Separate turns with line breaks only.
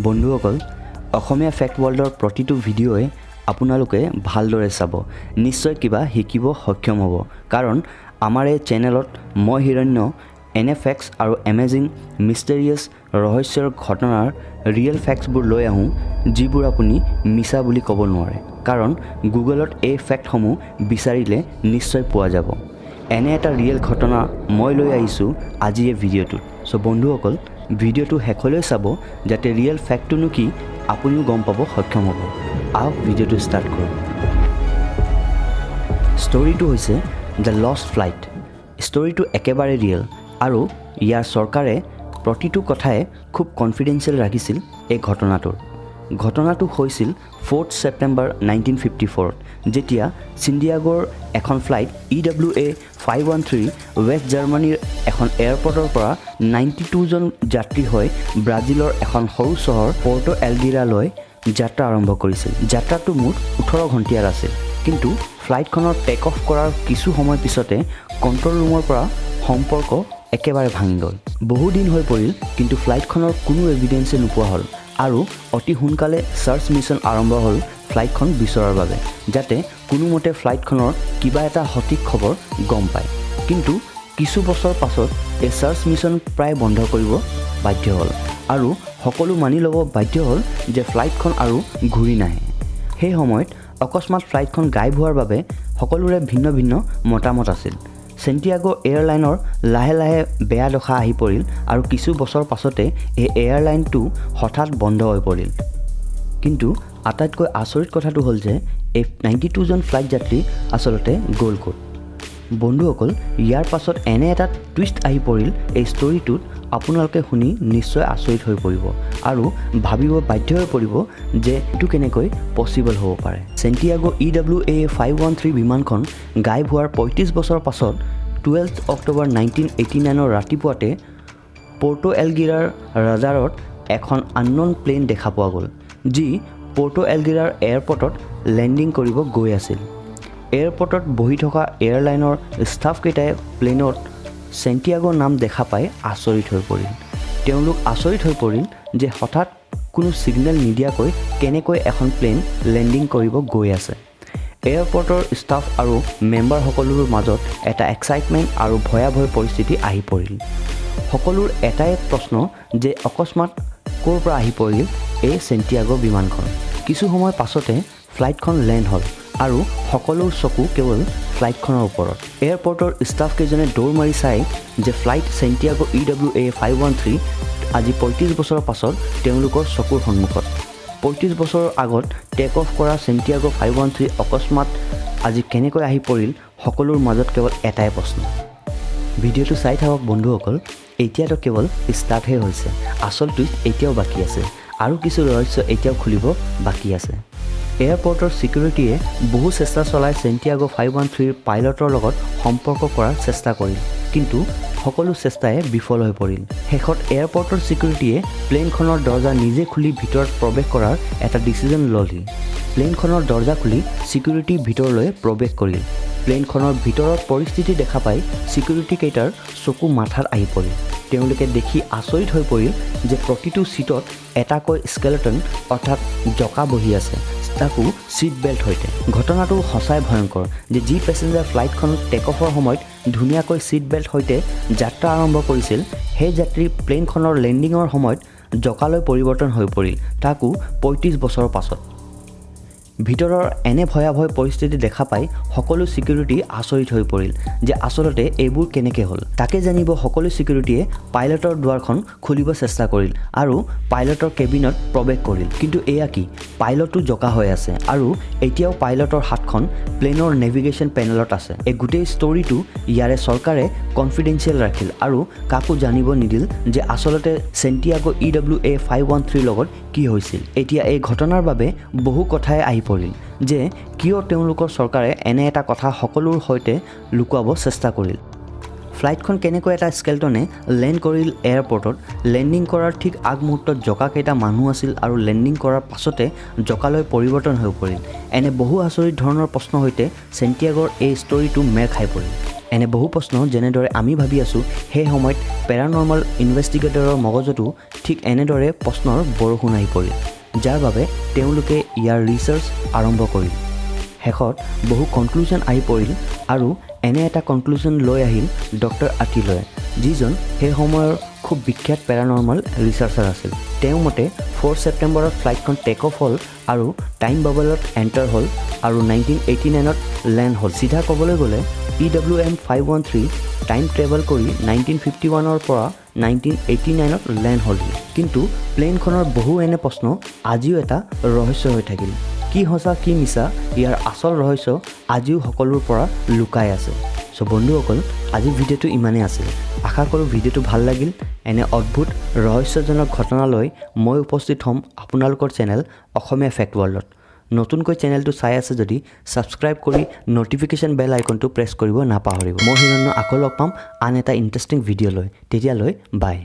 বন্ধুসকল অসমীয়া ফেক্ট ৱৰ্ল্ডৰ প্ৰতিটো ভিডিঅ'ই আপোনালোকে ভালদৰে চাব নিশ্চয় কিবা শিকিব সক্ষম হ'ব কাৰণ আমাৰ এই চেনেলত মই হিৰণ্য এনে ফেক্টছ আৰু এমেজিং মিষ্টেৰিয়াছ ৰহস্যৰ ঘটনাৰ ৰিয়েল ফেক্টছবোৰ লৈ আহোঁ যিবোৰ আপুনি মিছা বুলি ক'ব নোৱাৰে কাৰণ গুগলত এই ফেক্টসমূহ বিচাৰিলে নিশ্চয় পোৱা যাব এনে এটা ৰিয়েল ঘটনা মই লৈ আহিছোঁ আজি এই ভিডিঅ'টোত সো বন্ধুসকল ভিডিঅ'টো শেষলৈ চাব যাতে ৰিয়েল ফেক্টটোনো কি আপুনিও গম পাব সক্ষম হ'ব আহক ভিডিঅ'টো ষ্টাৰ্ট কৰোঁ ষ্টৰিটো হৈছে দ্য লষ্ট ফ্লাইট ষ্টৰিটো একেবাৰে ৰিয়েল আৰু ইয়াৰ চৰকাৰে প্ৰতিটো কথাই খুব কনফিডেন্সিয়েল ৰাখিছিল এই ঘটনাটো হৈছিল 4 ছেপ্টেম্বৰ 1954 যেতিয়া চিণ্ডিয়াগোৰ এখন ফ্লাইট EWA 513 ৱেষ্ট জাৰ্মানীৰ এখন এয়াৰপৰ্টৰ পৰা 92 জন যাত্ৰী হৈ ব্ৰাজিলৰ এখন সৰু চহৰ পৰ্টো এলগিৰালৈ যাত্ৰা আৰম্ভ কৰিছিল যাত্ৰাটো মুঠ 18 ঘণ্টিয়াৰ আছিল কিন্তু ফ্লাইটখনৰ টেক অফ কৰাৰ কিছু সময় পিছতে কণ্ট্ৰল ৰুমৰ পৰা সম্পৰ্ক একেবাৰে ভাঙি গ'ল বহু দিন হৈ পৰিল কিন্তু ফ্লাইটখনৰ কোনো এভিডেন্সে নোপোৱা হ'ল আৰু অতি সোনকালে সাৰ্চ মিছন আৰম্ভ হ'ল ফ্লাইটখন বিচৰাৰ বাবে যাতে কোনোমতে ফ্লাইটখনৰ কিবা এটা সঠিক খবৰ গম পায় কিন্তু কিছু বছৰ পাছত এই সাৰ্চ মিছন প্ৰায় বন্ধ কৰিব বাধ্য হ'ল আৰু সকলো মানি ল'ব বাধ্য হ'ল যে ফ্লাইটখন আৰু ঘূৰি নাহে সেই সময়ত অকস্মাত ফ্লাইটখন গায়ব হোৱাৰ বাবে সকলোৰে ভিন্ন ভিন্ন মতামত আছিল চেণ্টিয়াগো এয়াৰলাইনৰ লাহে লাহে বেয়া দশা আহি পৰিল আৰু কিছু বছৰ পাছতে এই এয়াৰলাইনটো হঠাৎ বন্ধ হৈ পৰিল কিন্তু আটাইতকৈ আচৰিত কথাটো হ'ল যে এই 92 জন ফ্লাইট যাত্ৰী আচলতে গ'ল ক'ত বন্ধুসকল ইয়াৰ পাছত এনে এটা টুইষ্ট আহি পৰিল এই ষ্টৰিটোত আপোনালোকে শুনি নিশ্চয় আচৰিত হৈ পৰিব আৰু ভাবিব বাধ্য হৈ পৰিব যে এইটো কেনেকৈ পচিবল হ'ব পাৰে চেণ্টিয়াগো EWA 513 বিমানখন গায়ব হোৱাৰ 35 বছৰ পাছত 12 অক্টোবৰ 1989 ৰাতিপুৱাতে পৰ্টো এলগিৰাৰ ৰাডাৰত এখন আননন প্লেন দেখা পোৱা গ'ল যি পৰ্টো এলগিৰাৰ এয়াৰপৰ্টত লেণ্ডিং কৰিব গৈ আছিল এয়াৰপৰ্টত বহি থকা এয়াৰলাইনৰ ষ্টাফকেইটাই প্লেনত চেণ্টিয়াগোৰ নাম দেখা পাই আচৰিত হৈ পৰিল তেওঁলোক আচৰিত হৈ পৰিল যে হঠাৎ কোনো ছিগনেল নিদিয়াকৈ কেনেকৈ এখন প্লেন লেণ্ডিং কৰিব গৈ আছে এয়াৰপৰ্টৰ ষ্টাফ আৰু মেম্বাৰসকলৰ মাজত এটা এক্সাইটমেণ্ট আৰু ভয়াৱহ পৰিস্থিতি আহি পৰিল সকলোৰ এটাই প্ৰশ্ন যে অকস্মাত ক'ৰ পৰা আহি পৰিল এই চেণ্টিয়াগো বিমানখন কিছু সময় পাছতে ফ্লাইটখন লেণ্ড হ'ল আৰু সকলোৰ চকু কেৱল ফ্লাইটখনৰ ওপৰত এয়াৰপৰ্টৰ ষ্টাফকেইজনে দৌৰ মাৰি চাই যে ফ্লাইট চেণ্টিয়াগো EWA 513 আজি 35 বছৰৰ পাছত তেওঁলোকৰ চকুৰ সন্মুখত 35 বছৰৰ আগত টেক অফ কৰা চেণ্টিয়াগো 513 অকস্মাত আজি কেনেকৈ আহি পৰিল সকলোৰ মাজত কেৱল এটাই প্ৰশ্ন ভিডিঅ'টো চাই থাকক বন্ধুসকল এতিয়াতো কেৱল ষ্টাৰ্টহে হৈছে আচল টুইষ্ট এতিয়াও বাকী আছে আৰু কিছু ৰহস্য এতিয়াও খুলিব বাকী আছে এয়াৰপৰ্টৰ ছিকিউৰিটিয়ে বহু চেষ্টা চলাই চেণ্টিয়াগো 513ৰ পাইলটৰ লগত সম্পৰ্ক কৰাৰ চেষ্টা কৰিল কিন্তু সকলো চেষ্টাই বিফল হৈ পৰিল শেষত এয়াৰপৰ্টৰ ছিকিউৰিটিয়ে প্লেনখনৰ দৰ্জা নিজে খুলি ভিতৰত প্ৰৱেশ কৰাৰ এটা ডিচিজন ল'লে প্লেনখনৰ দৰ্জা খুলি ছিকিউৰিটি ভিতৰলৈ প্ৰৱেশ কৰিল প্লেনখনৰ ভিতৰৰ পৰিস্থিতি দেখা পাই ছিকিউৰিটি কেইটাৰ চকু মাথাত আহি পৰিল তেওঁলোকে দেখি আচৰিত হৈ পৰিল যে প্ৰতিটো সিটত এটাকৈ স্কেলেটন অৰ্থাৎ জকা বহি আছে তাকো সিট বেল্ট সৈতে ঘটনাটো সঁচাই ভয়ংকৰ যে যি পেছেঞ্জাৰ ফ্লাইটখন টেক অফৰ সময়ত ধুনীয়াকৈ সিট বেল্ট সৈতে যাত্ৰা আৰম্ভ কৰিছিল সেই যাত্ৰী প্লেনখনৰ লেণ্ডিঙৰ সময়ত জকালৈ পৰিৱৰ্তন হৈ পৰিল তাকো 35 বছৰৰ পাছত ভিতৰৰ এনে ভয়াৱহ পৰিস্থিতি দেখা পাই সকলো ছিকিউৰিটি আচৰিত হৈ পৰিল যে আচলতে এইবোৰ কেনেকৈ হ'ল তাকে জানিব সকলো ছিকিউৰিটিয়ে পাইলটৰ দুৱাৰখন খুলিব চেষ্টা কৰিল আৰু পাইলটৰ কেবিনত প্ৰৱেশ কৰিল কিন্তু এয়া কি পাইলটো জকা হৈ আছে আৰু এতিয়াও পাইলটৰ হাতখন প্লেনৰ নেভিগেশ্যন পেনেলত আছে এই গোটেই ষ্টৰিটো ইয়াৰে চৰকাৰে কনফিডেন্সিয়েল ৰাখিল আৰু কাকো জানিব নিদিল যে আচলতে চেণ্টিয়াগো EWA 513 লগত কি হৈছিল এতিয়া এই ঘটনাৰ বাবে বহু কথাই আহি পৰিল যে কিয় তেওঁলোকৰ চৰকাৰে এনে এটা কথা সকলোৰ সৈতে লুকুৱাব চেষ্টা কৰিল ফ্লাইটখন কেনেকৈ এটা স্কেলটনে লেণ্ড কৰিল এয়াৰপৰ্টত লেণ্ডিং কৰাৰ ঠিক আগমুহূৰ্তত জকাকেইটা মানুহ আছিল আৰু লেণ্ডিং কৰাৰ পাছতে জকালৈ পৰিৱৰ্তন হৈ পৰিল এনে বহু আচৰিত ধৰণৰ প্ৰশ্নৰ সৈতে চেণ্টিয়াগোৰ এই ষ্টৰিটো মেৰ খাই পৰিল এনে বহু প্ৰশ্ন যেনেদৰে আমি ভাবি আছোঁ সেই সময়ত পেৰানৰ্মেল ইনভেষ্টিগেটৰৰ মগজতো ঠিক এনেদৰে প্ৰশ্নৰ বৰষুণ আহি পৰিল, যাৰ বাবে তেওঁলোকে ইয়াৰ ৰিচাৰ্চ আৰম্ভ কৰিল। শেষত বহু কনক্লুজন আহি পৰিল আৰু এনে এটা কনক্লুজন লৈ আহিল ডক্টৰ আটিলয়ে, যিজন সেই সময়ৰ খুব বিখ্যাত পেৰানৰ্মেল ৰিচাৰ্চাৰ আছিল। তেওঁৰ মতে 4 ছেপ্টেম্বৰত ফ্লাইটখন টেক অফ হ'ল আৰু টাইম বাবলত এণ্টাৰ হ'ল আৰু 1989ত লেণ্ড হ'ল। চিধা ক'বলৈ গ'লে EWM 513 টাইম ট্ৰেভেল কৰি 1951ৰ পৰা 1989ত লেণ্ড হ'লহি। কিন্তু প্লেনখনৰ বহু এনে প্ৰশ্ন আজিও এটা ৰহস্য হৈ থাকিল। কি সঁচা কি মিছা ইয়াৰ আচল ৰহস্য আজিও সকলোৰ পৰা লুকাই আছে। চ' বন্ধুসকল, আজিৰ ভিডিঅ'টো ইমানেই আছিল। আশা কৰোঁ ভিডিঅ'টো ভাল লাগিল। এনে অদ্ভুত ৰহস্যজনক ঘটনালৈ মই উপস্থিত হ'ম আপোনালোকৰ চেনেল অসমীয়া ফেক্ট ৱৰ্ল্ডত। নতুনকৈ চেনেলটো চাই আছে যদি ছাবস্ক্ৰাইব কৰি ন'টিফিকেশ্যন বেল আইকনটো প্ৰেছ কৰিব নাপাহৰিব। মই হিৰণ্য আকৌ লগ পাম আন এটা ইণ্টাৰেষ্টিং ভিডিঅ' লৈ। তেতিয়ালৈ বাই।